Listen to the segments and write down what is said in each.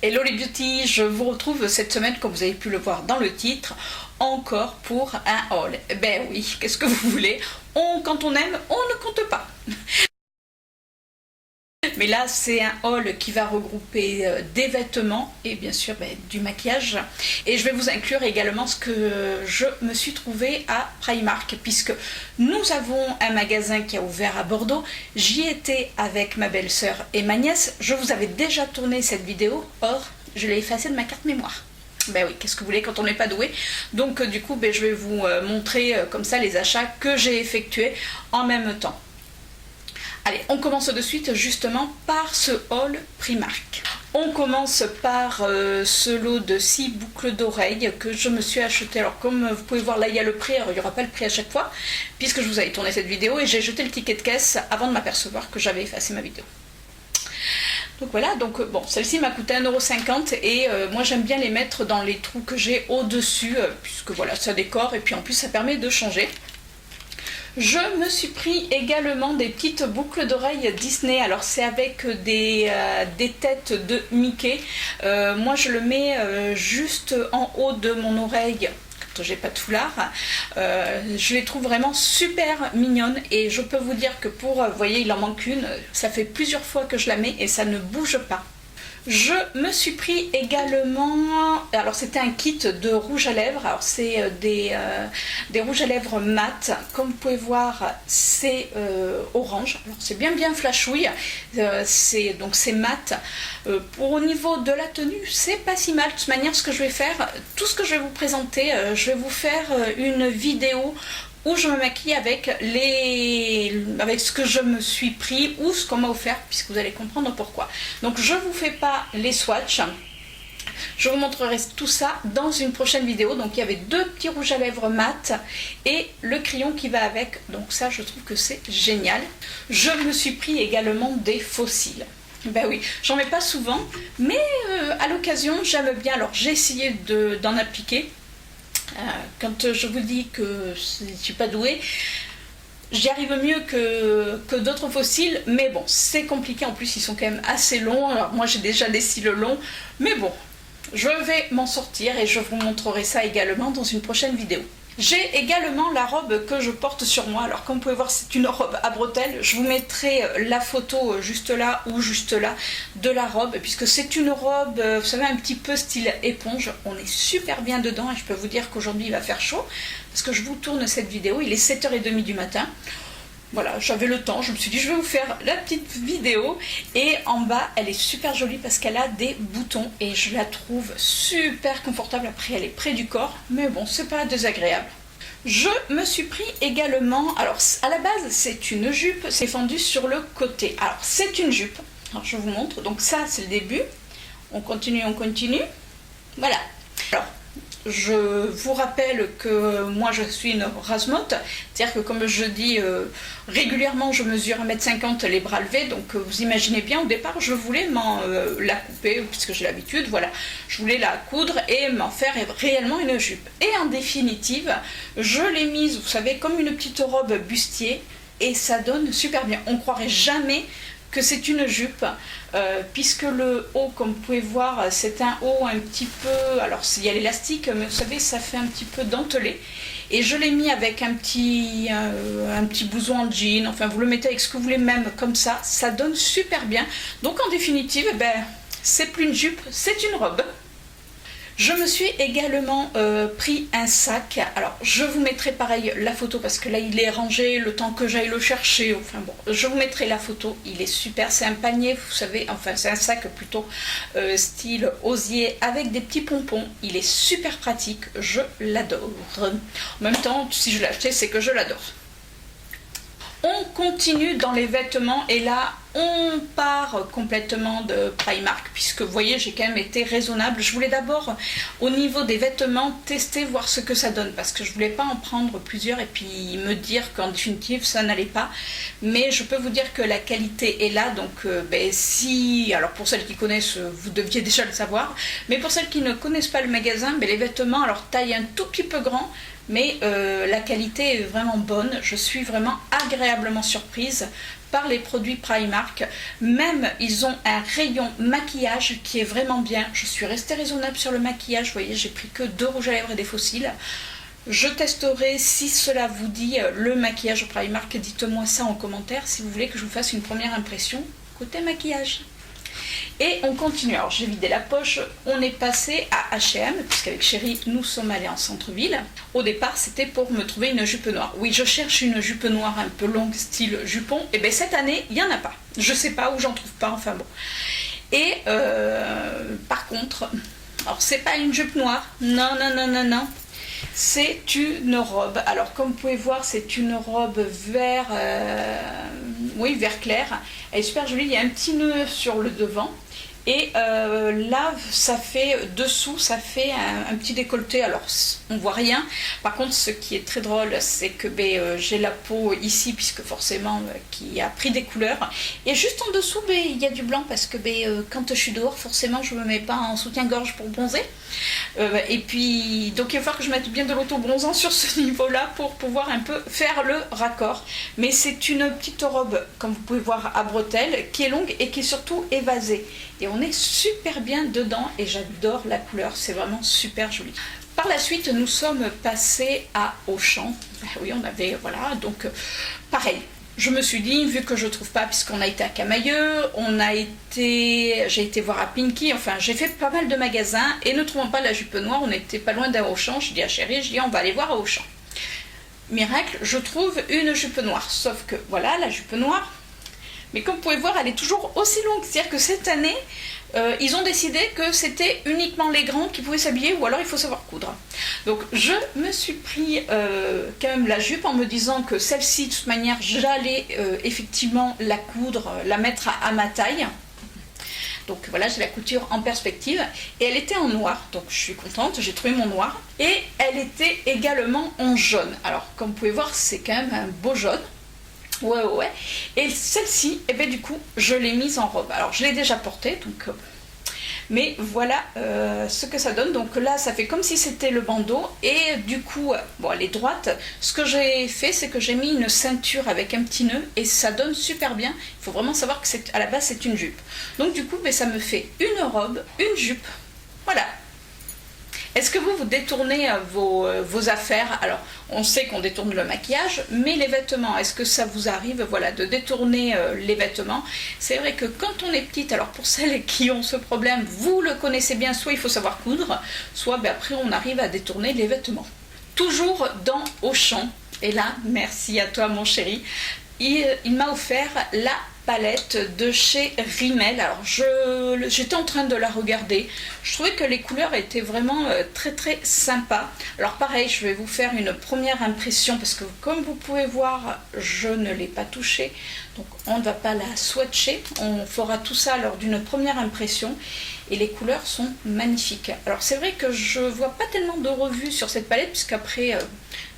Hello les beauty, je vous retrouve cette semaine, comme vous avez pu le voir dans le titre, encore pour un haul. Ben oui, qu'est-ce que vous voulez, quand on aime, on ne compte pas. Mais là, c'est un haul qui va regrouper des vêtements et bien sûr du maquillage. Et je vais vous inclure également ce que je me suis trouvé à Primark, puisque nous avons un magasin qui a ouvert à Bordeaux. J'y étais avec ma belle-sœur et ma nièce. Je vous avais déjà tourné cette vidéo, or je l'ai effacée de ma carte mémoire. Ben oui, qu'est-ce que vous voulez quand on n'est pas doué. Donc du coup, je vais vous montrer comme ça les achats que j'ai effectués en même temps. Allez, on commence de suite justement par ce haul Primark. On commence par ce lot de 6 boucles d'oreilles que je me suis acheté. Alors comme vous pouvez voir là il y a le prix, alors il n'y aura pas le prix à chaque fois puisque je vous avais tourné cette vidéo et j'ai jeté le ticket de caisse avant de m'apercevoir que j'avais effacé ma vidéo. Donc voilà, donc bon, celle-ci m'a coûté 1,50 € et moi j'aime bien les mettre dans les trous que j'ai au-dessus puisque voilà, ça décore et puis en plus ça permet de changer. Je me suis pris également des petites boucles d'oreilles Disney. Alors c'est avec des têtes de Mickey. Moi je le mets juste en haut de mon oreille quand j'ai pas de foulard. Je les trouve vraiment super mignonnes et je peux vous dire que vous voyez il en manque une, ça fait plusieurs fois que je la mets et ça ne bouge pas. Je me suis pris également, alors c'était un kit de rouge à lèvres, alors c'est des rouges à lèvres mat, comme vous pouvez voir c'est orange, alors c'est bien flashouille, donc c'est mat. Pour au niveau de la tenue c'est pas si mal. De toute manière ce que je vais faire, tout ce que je vais vous présenter, je vais vous faire une vidéo où je me maquille avec ce que je me suis pris ou ce qu'on m'a offert, puisque vous allez comprendre pourquoi. Donc je ne vous fais pas les swatchs, je vous montrerai tout ça dans une prochaine vidéo. Donc il y avait 2 petits rouges à lèvres mat et le crayon qui va avec, donc ça je trouve que c'est génial. Je me suis pris également des faux cils. Ben oui, j'en mets pas souvent, mais à l'occasion j'aime bien. Alors j'ai essayé d'en appliquer. Quand je vous dis que je ne suis pas douée, j'y arrive mieux que d'autres fossiles, mais bon, c'est compliqué, en plus ils sont quand même assez longs. Alors moi j'ai déjà des cils longs, mais bon, je vais m'en sortir et je vous montrerai ça également dans une prochaine vidéo. J'ai également la robe que je porte sur moi. Alors comme vous pouvez voir c'est une robe à bretelles. Je vous mettrai la photo juste là ou juste là de la robe, puisque c'est une robe, vous savez, un petit peu style éponge. On est super bien dedans et je peux vous dire qu'aujourd'hui il va faire chaud parce que je vous tourne cette vidéo, il est 7h30 du matin. Voilà, j'avais le temps, je me suis dit je vais vous faire la petite vidéo. Et en bas elle est super jolie parce qu'elle a des boutons et je la trouve super confortable. Après elle est près du corps, mais bon c'est pas désagréable. Je me suis pris également, alors à la base c'est une jupe, c'est fendu sur le côté. Alors c'est une jupe, alors je vous montre, donc ça c'est le début, on continue, voilà. Alors je vous rappelle que moi je suis une rasemotte, c'est-à-dire que comme je dis régulièrement je mesure 1,50 m les bras levés, donc vous imaginez bien au départ je voulais la couper puisque j'ai l'habitude, voilà, je voulais la coudre et m'en faire réellement une jupe. Et en définitive je l'ai mise, vous savez, comme une petite robe bustier et ça donne super bien. On ne croirait jamais que c'est une jupe, puisque le haut, comme vous pouvez voir, c'est un haut un petit peu, alors il y a l'élastique, mais vous savez, ça fait un petit peu dentelé. Et je l'ai mis avec un petit blouson en jean, enfin vous le mettez avec ce que vous voulez, même comme ça donne super bien. Donc en définitive, c'est plus une jupe, c'est une robe. Je me suis également pris un sac. Alors je vous mettrai pareil la photo parce que là il est rangé, le temps que j'aille le chercher, enfin bon, je vous mettrai la photo, il est super, c'est un panier, vous savez, enfin c'est un sac plutôt style osier avec des petits pompons, il est super pratique, je l'adore. En même temps, si je l'ai acheté, c'est que je l'adore. On continue dans les vêtements et là on part complètement de Primark puisque vous voyez j'ai quand même été raisonnable. Je voulais d'abord au niveau des vêtements tester, voir ce que ça donne parce que je voulais pas en prendre plusieurs et puis me dire qu'en définitive ça n'allait pas, mais je peux vous dire que la qualité est là. Donc si, alors pour celles qui connaissent vous deviez déjà le savoir, mais pour celles qui ne connaissent pas le magasin, les vêtements, alors taille un tout petit peu grand, mais la qualité est vraiment bonne. Je suis vraiment agréablement surprise par les produits Primark. Même ils ont un rayon maquillage qui est vraiment bien. Je suis restée raisonnable sur le maquillage, vous voyez, j'ai pris que 2 rouges à lèvres et des fossiles. Je testerai si cela vous dit le maquillage Primark. Dites-moi ça en commentaire si vous voulez que je vous fasse une première impression côté maquillage. Et on continue, alors j'ai vidé la poche, on est passé à H&M, puisqu'avec Chérie, nous sommes allés en centre-ville. Au départ, c'était pour me trouver une jupe noire. Oui, je cherche une jupe noire un peu longue, style jupon, et bien cette année, il n'y en a pas. Je sais pas où j'en trouve pas, enfin bon. Et par contre, alors c'est pas une jupe noire, non, non, non, non, non. C'est une robe, alors comme vous pouvez voir, c'est une robe vert, oui, vert clair. Elle est super jolie, il y a un petit nœud sur le devant. Et là, ça fait dessous, ça fait un petit décolleté. Alors, on voit rien. Par contre, ce qui est très drôle, c'est que j'ai la peau ici, puisque forcément, qui a pris des couleurs. Et juste en dessous, il y a du blanc, parce que quand je suis dehors, forcément, je ne me mets pas en soutien-gorge pour bronzer. Et puis, donc il va falloir que je mette bien de l'auto-bronzant sur ce niveau-là pour pouvoir un peu faire le raccord. Mais c'est une petite robe, comme vous pouvez voir, à bretelles, qui est longue et qui est surtout évasée. Et on est super bien dedans et j'adore la couleur, c'est vraiment super joli. Par la suite, nous sommes passés à Auchan. Oui, on avait, voilà, donc pareil. Je me suis dit, vu que je ne trouve pas, puisqu'on a été à Camailleux, j'ai été voir à Pinky, enfin j'ai fait pas mal de magasins et ne trouvant pas la jupe noire, on n'était pas loin d'un Auchan. Je dis à Chérie, je dis on va aller voir à Auchan. Miracle, je trouve une jupe noire, sauf que voilà la jupe noire. Mais comme vous pouvez voir, elle est toujours aussi longue. C'est-à-dire que cette année, ils ont décidé que c'était uniquement les grands qui pouvaient s'habiller ou alors il faut savoir coudre. Donc je me suis pris quand même la jupe en me disant que celle-ci, de toute manière, j'allais effectivement la coudre, la mettre à ma taille. Donc voilà, j'ai la couture en perspective. Et elle était en noir, donc je suis contente, j'ai trouvé mon noir. Et elle était également en jaune. Alors comme vous pouvez voir, c'est quand même un beau jaune. Ouais. Et celle-ci, du coup, je l'ai mise en robe. Alors, je l'ai déjà portée, donc... mais voilà ce que ça donne. Donc là, ça fait comme si c'était le bandeau. Et du coup, bon, elle est droite. Ce que j'ai fait, c'est que j'ai mis une ceinture avec un petit nœud. Et ça donne super bien. Il faut vraiment savoir que à la base, c'est une jupe. Donc du coup, ça me fait une robe, une jupe. Voilà. Est-ce que vous détournez vos affaires? Alors, on sait qu'on détourne le maquillage, mais les vêtements, est-ce que ça vous arrive, voilà, de détourner les vêtements? C'est vrai que quand on est petite, alors pour celles qui ont ce problème, vous le connaissez bien, soit il faut savoir coudre, soit après on arrive à détourner les vêtements. Toujours dans Auchan, et là, merci à toi mon chéri, il m'a offert la palette de chez Rimmel. Alors j'étais en train de la regarder, je trouvais que les couleurs étaient vraiment très très sympas. Alors pareil, je vais vous faire une première impression parce que comme vous pouvez voir, je ne l'ai pas touchée, donc on ne va pas la swatcher, on fera tout ça lors d'une première impression. Et les couleurs sont magnifiques. Alors c'est vrai que je vois pas tellement de revues sur cette palette, puisqu'après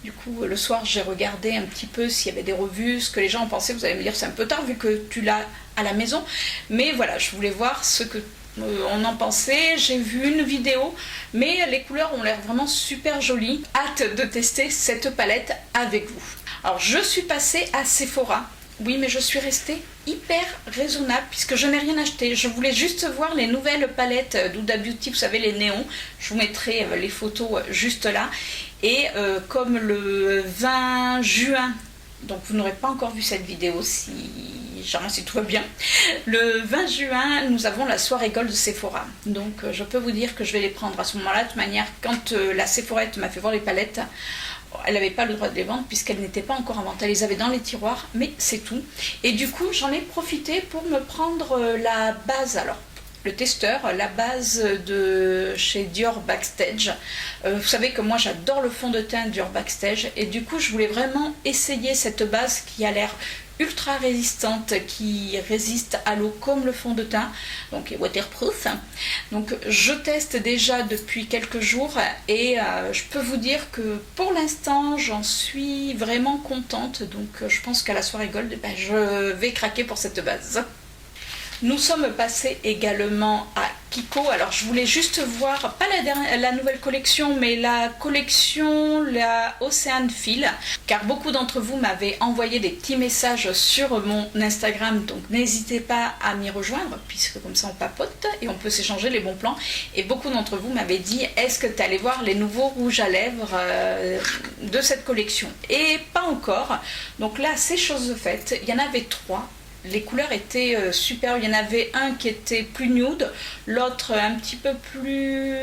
du coup le soir j'ai regardé un petit peu s'il y avait des revues, ce que les gens en pensaient. Vous allez me dire c'est un peu tard vu que tu l'as à la maison, mais voilà, je voulais voir ce que on en pensait. J'ai vu une vidéo, mais les couleurs ont l'air vraiment super jolies. Hâte de tester cette palette avec vous. Alors je suis passée à Sephora. Oui, mais je suis restée hyper raisonnable puisque je n'ai rien acheté. Je voulais juste voir les nouvelles palettes d'Huda Beauty, vous savez, les néons. Je vous mettrai les photos juste là. Et comme le 20 juin, donc vous n'aurez pas encore vu cette vidéo si tout va bien, le 20 juin, nous avons la soirée Gold de Sephora. Donc je peux vous dire que je vais les prendre à ce moment-là. De toute manière, quand la Sephorette m'a fait voir les palettes, elle n'avait pas le droit de les vendre puisqu'elles n'étaient pas encore en vente. Elle les avait dans les tiroirs, mais c'est tout. Et du coup, j'en ai profité pour me prendre la base. Alors, le testeur, la base de chez Dior Backstage. Vous savez que moi, j'adore le fond de teint Dior Backstage. Et du coup, je voulais vraiment essayer cette base qui a l'air ultra résistante, qui résiste à l'eau comme le fond de teint, donc waterproof. Donc je teste déjà depuis quelques jours et je peux vous dire que pour l'instant j'en suis vraiment contente. Donc je pense qu'à la soirée Gold, je vais craquer pour cette base. Nous sommes passés également à Kiko. Alors je voulais juste voir, pas la nouvelle collection, mais la collection, la Ocean Feel, car beaucoup d'entre vous m'avaient envoyé des petits messages sur mon Instagram, donc n'hésitez pas à m'y rejoindre, puisque comme ça on papote et on peut s'échanger les bons plans. Et beaucoup d'entre vous m'avaient dit, est-ce que tu allais voir les nouveaux rouges à lèvres de cette collection? Et pas encore. Donc là, c'est chose faite. Il y en avait 3. Les couleurs étaient super. Il y en avait un qui était plus nude, l'autre un petit peu plus,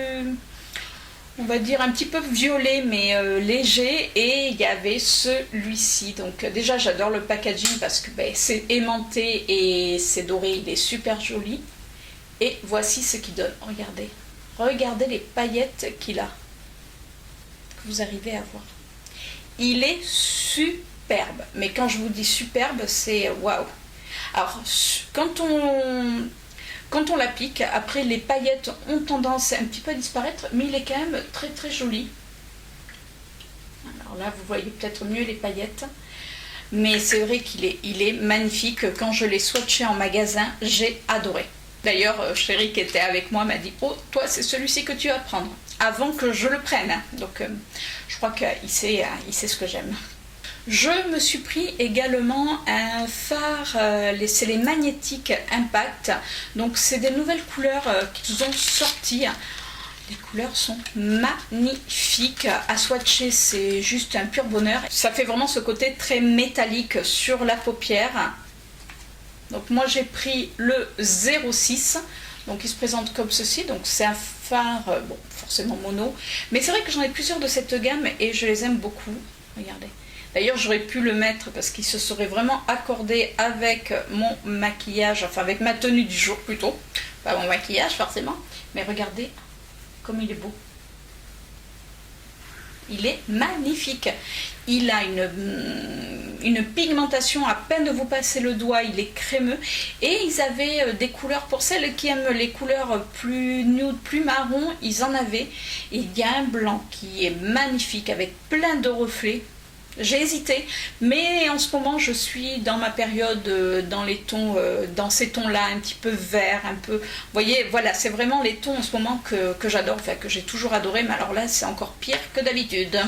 on va dire un petit peu violet mais léger, et il y avait celui-ci. Donc déjà j'adore le packaging parce que c'est aimanté et c'est doré, il est super joli. Et voici ce qu'il donne. Regardez les paillettes qu'il a, que vous arrivez à voir. Il est superbe, mais quand je vous dis superbe, c'est waouh. Alors, quand on l'applique, après les paillettes ont tendance un petit peu à disparaître, mais il est quand même très très joli. Alors là, vous voyez peut-être mieux les paillettes, mais c'est vrai qu'il est magnifique. Quand je l'ai swatché en magasin, j'ai adoré. D'ailleurs, Chéri qui était avec moi m'a dit « Oh, toi, c'est celui-ci que tu vas prendre » avant que je le prenne. Donc, je crois qu'il sait ce que j'aime. Je me suis pris également un phare, c'est les Magnétiques Impact. Donc c'est des nouvelles couleurs qu'ils ont sorties. Les couleurs sont magnifiques. À swatcher, c'est juste un pur bonheur. Ça fait vraiment ce côté très métallique sur la paupière. Donc moi j'ai pris le 06. Donc il se présente comme ceci. Donc c'est un phare, bon forcément mono. Mais c'est vrai que j'en ai plusieurs de cette gamme et je les aime beaucoup. Regardez. D'ailleurs, j'aurais pu le mettre parce qu'il se serait vraiment accordé avec mon maquillage, enfin avec ma tenue du jour plutôt. Pas mon maquillage forcément, mais regardez comme il est beau. Il est magnifique. Il a une pigmentation, à peine de vous passer le doigt, il est crémeux. Et ils avaient des couleurs, pour celles qui aiment les couleurs plus nude, plus marron, ils en avaient. Et il y a un blanc qui est magnifique avec plein de reflets. J'ai hésité, mais en ce moment je suis dans ma période dans les tons, dans ces tons-là, un petit peu vert, un peu. Vous voyez, voilà, c'est vraiment les tons en ce moment que j'adore, enfin que j'ai toujours adoré, mais alors là c'est encore pire que d'habitude.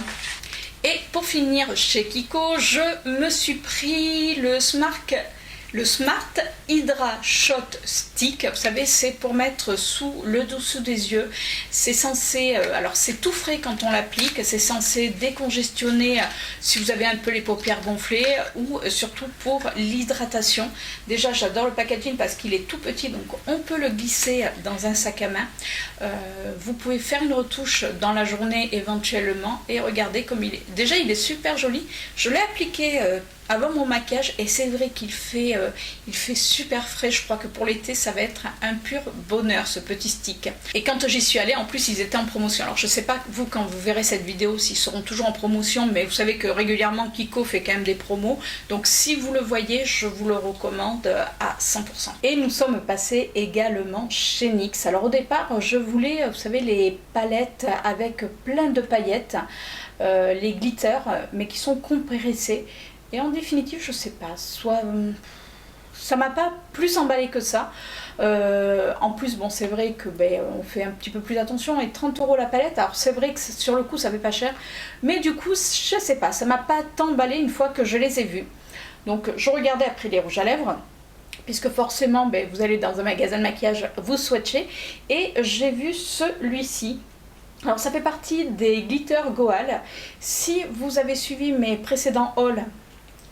Et pour finir chez Kiko, je me suis pris le Smart Hydra Shot Stick. Vous savez, c'est pour mettre sous le dessous des yeux. C'est censé, alors c'est tout frais quand on l'applique, c'est censé décongestionner si vous avez un peu les paupières gonflées, ou surtout pour l'hydratation. Déjà j'adore le packaging parce qu'il est tout petit, donc on peut le glisser dans un sac à main. Vous pouvez faire une retouche dans la journée éventuellement, et regardez comme il est. Déjà il est super joli. Je l'ai appliqué avant mon maquillage et c'est vrai qu'il fait, il fait super frais. Je crois que pour l'été ça va être un pur bonheur ce petit stick. Et quand j'y suis allée, en plus ils étaient en promotion. Alors je sais pas vous, quand vous verrez cette vidéo, s'ils seront toujours en promotion, mais vous savez que régulièrement Kiko fait quand même des promos, donc si vous le voyez, je vous le recommande à 100%. Et nous sommes passés également chez NYX. Alors au départ je voulais, vous savez, les palettes avec plein de paillettes, les glitters, mais qui sont compressés. Et en définitive, je sais pas, soit ça m'a pas plus emballé que ça. En plus, bon, c'est vrai que on fait un petit peu plus attention, et 30 € la palette. Alors c'est vrai que sur le coup, ça fait pas cher, mais du coup, je sais pas, ça m'a pas tant emballé une fois que je les ai vus. Donc je regardais après les rouges à lèvres, puisque forcément, vous allez dans un magasin de maquillage, vous swatchez, et j'ai vu celui-ci. Alors ça fait partie des glitter Goal. Si vous avez suivi mes précédents hauls,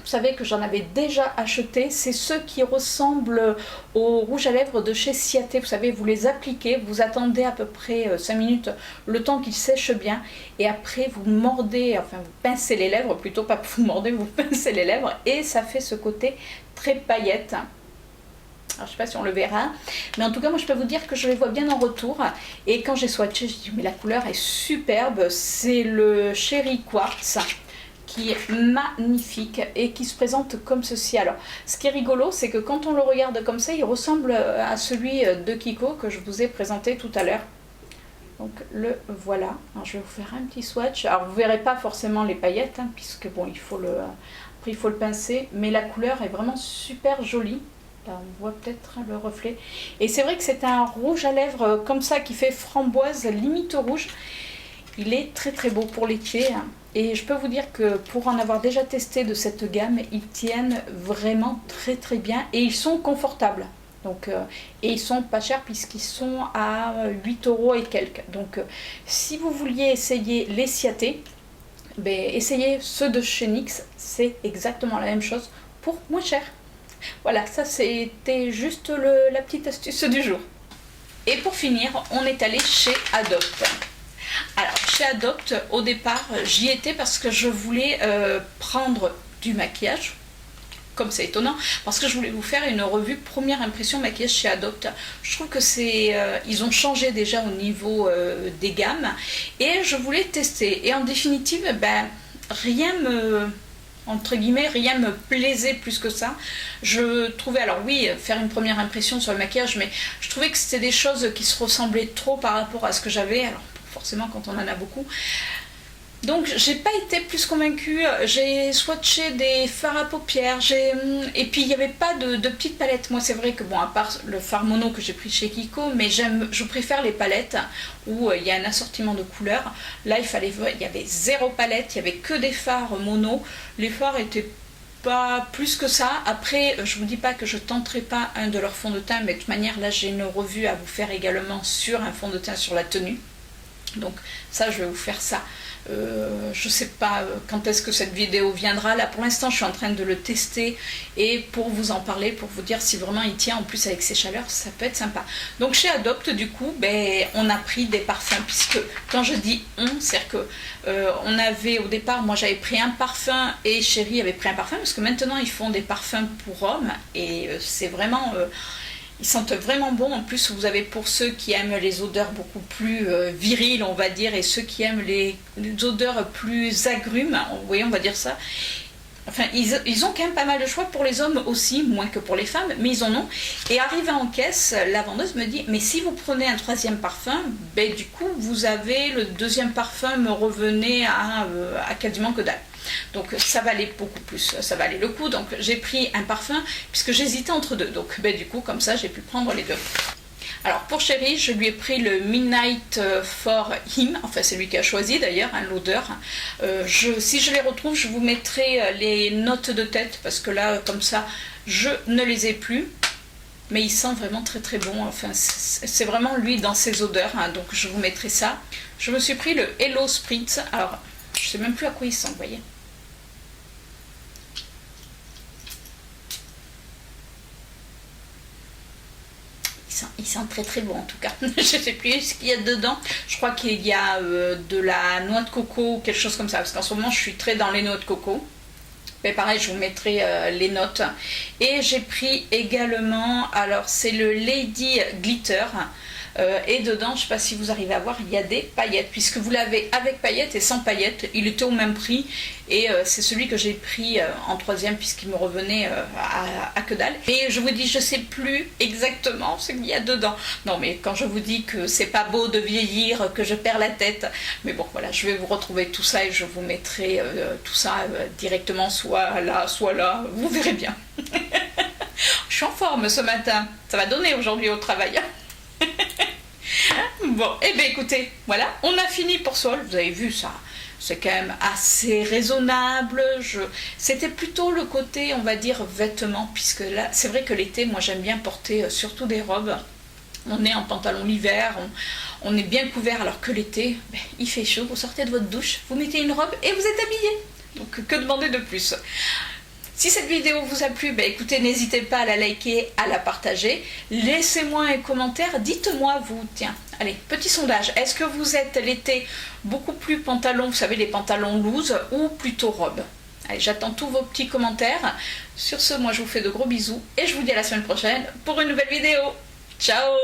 vous savez que j'en avais déjà acheté. C'est ceux qui ressemblent aux rouges à lèvres de chez Ciaté. Vous savez, vous les appliquez, vous attendez à peu près 5 minutes, le temps qu'ils sèchent bien, et après vous mordez, enfin vous pincez les lèvres, plutôt pas que vous mordez, vous pincez les lèvres, et ça fait ce côté très paillette. Alors, je ne sais pas si on le verra, mais en tout cas moi je peux vous dire que je les vois bien en retour. Et quand j'ai swatché, je dis mais la couleur est superbe. C'est le Cherry Quartz qui est magnifique et qui se présente comme ceci. Alors ce qui est rigolo, c'est que quand on le regarde comme ça, il ressemble à celui de Kiko que je vous ai présenté tout à l'heure. Donc le voilà. Alors, je vais vous faire un petit swatch. Alors vous ne verrez pas forcément les paillettes, puisque bon, il faut le pincer, mais la couleur est vraiment super jolie. Là, on voit peut-être le reflet. Et c'est vrai que c'est un rouge à lèvres comme ça qui fait framboise, limite rouge. Il est très très beau pour l'été. Et je peux vous dire que pour en avoir déjà testé de cette gamme, ils tiennent vraiment très très bien et ils sont confortables. Donc, et ils sont pas chers puisqu'ils sont à 8 € et quelques. Donc si vous vouliez essayer les Ciaté, ben, essayez ceux de chez NYX, c'est exactement la même chose pour moins cher. Voilà, ça c'était juste la petite astuce du jour. Et pour finir, on est allé chez Adopt. Alors chez Adopt, au départ, j'y étais parce que je voulais prendre du maquillage. Comme c'est étonnant, parce que je voulais vous faire une revue première impression maquillage chez Adopt. Je trouve que c'est, ils ont changé déjà au niveau des gammes et je voulais tester. Et en définitive, ben, rien me, entre guillemets, rien me plaisait plus que ça. Je trouvais, alors oui, faire une première impression sur le maquillage, mais je trouvais que c'était des choses qui se ressemblaient trop par rapport à ce que j'avais. Alors forcément, quand on en a beaucoup. Donc j'ai pas été plus convaincue, j'ai swatché des fards à paupières, et puis il n'y avait pas de petites palettes. Moi c'est vrai que bon, à part le fard mono que j'ai pris chez Kiko, mais je préfère les palettes où il y a un assortiment de couleurs. Là il y avait zéro palette, il n'y avait que des fards mono, les fards étaient pas plus que ça. Après je vous dis pas que je tenterai pas un de leurs fonds de teint, mais de toute manière là j'ai une revue à vous faire également sur un fond de teint sur la tenue. Donc ça je vais vous faire ça. Je sais pas quand est-ce que cette vidéo viendra. Là pour l'instant je suis en train de le tester et pour vous en parler, pour vous dire si vraiment il tient. En plus avec ces chaleurs ça peut être sympa. Donc chez Adopt du coup ben, on a pris des parfums, puisque quand je dis on, c'est-à-dire que on avait au départ, moi j'avais pris un parfum et Chérie avait pris un parfum, parce que maintenant ils font des parfums pour hommes et c'est vraiment... ils sentent vraiment bon. En plus, vous avez pour ceux qui aiment les odeurs beaucoup plus viriles, on va dire, et ceux qui aiment les odeurs plus agrumes, vous voyez, on va dire ça. Enfin, ils ont quand même pas mal de choix pour les hommes aussi, moins que pour les femmes, mais ils en ont. Et arrivé en caisse, la vendeuse me dit, mais si vous prenez un troisième parfum, ben, du coup, vous avez le deuxième parfum me revenait à quasiment que dalle. Donc ça valait beaucoup plus, ça valait le coup. Donc j'ai pris un parfum puisque j'hésitais entre deux. Donc ben, du coup comme ça j'ai pu prendre les deux. Alors pour Chérie, je lui ai pris le Midnight for Him, enfin c'est lui qui a choisi d'ailleurs, hein, l'odeur. Si je les retrouve, je vous mettrai les notes de tête parce que là comme ça je ne les ai plus. Mais il sent vraiment très très bon, enfin c'est vraiment lui dans ses odeurs, hein, donc je vous mettrai ça. Je me suis pris le Hello Spritz, alors je sais même plus à quoi il sent, vous voyez. Il sent très très bon en tout cas. Je sais plus ce qu'il y a dedans. Je crois qu'il y a de la noix de coco ou quelque chose comme ça. Parce qu'en ce moment je suis très dans les noix de coco. Mais pareil, je vous mettrai les notes. Et j'ai pris également, alors c'est le Lady Glitter. Et dedans, je ne sais pas si vous arrivez à voir, il y a des paillettes, puisque vous l'avez avec paillettes et sans paillettes. Il était au même prix et c'est celui que j'ai pris en troisième puisqu'il me revenait à que dalle. Et je vous dis, je ne sais plus exactement ce qu'il y a dedans. Non mais quand je vous dis que c'est pas beau de vieillir, que je perds la tête, mais bon voilà, je vais vous retrouver tout ça et je vous mettrai tout ça directement soit là, vous verrez bien. Je suis en forme ce matin, ça va donner aujourd'hui au travail. Bon, et bien écoutez, voilà, on a fini pour Sol. Vous avez vu ça, c'est quand même assez raisonnable. C'était plutôt le côté, on va dire, vêtements, puisque là, c'est vrai que l'été, moi j'aime bien porter surtout des robes. On est en pantalon l'hiver, on est bien couvert, alors que l'été, ben, il fait chaud, vous sortez de votre douche, vous mettez une robe et vous êtes habillé. Donc que demander de plus? Si cette vidéo vous a plu, bah écoutez, n'hésitez pas à la liker, à la partager. Laissez-moi un commentaire, dites-moi vous, tiens, allez, petit sondage. Est-ce que vous êtes l'été beaucoup plus pantalon, vous savez, les pantalons loose, ou plutôt robe? Allez, j'attends tous vos petits commentaires. Sur ce, moi je vous fais de gros bisous et je vous dis à la semaine prochaine pour une nouvelle vidéo. Ciao!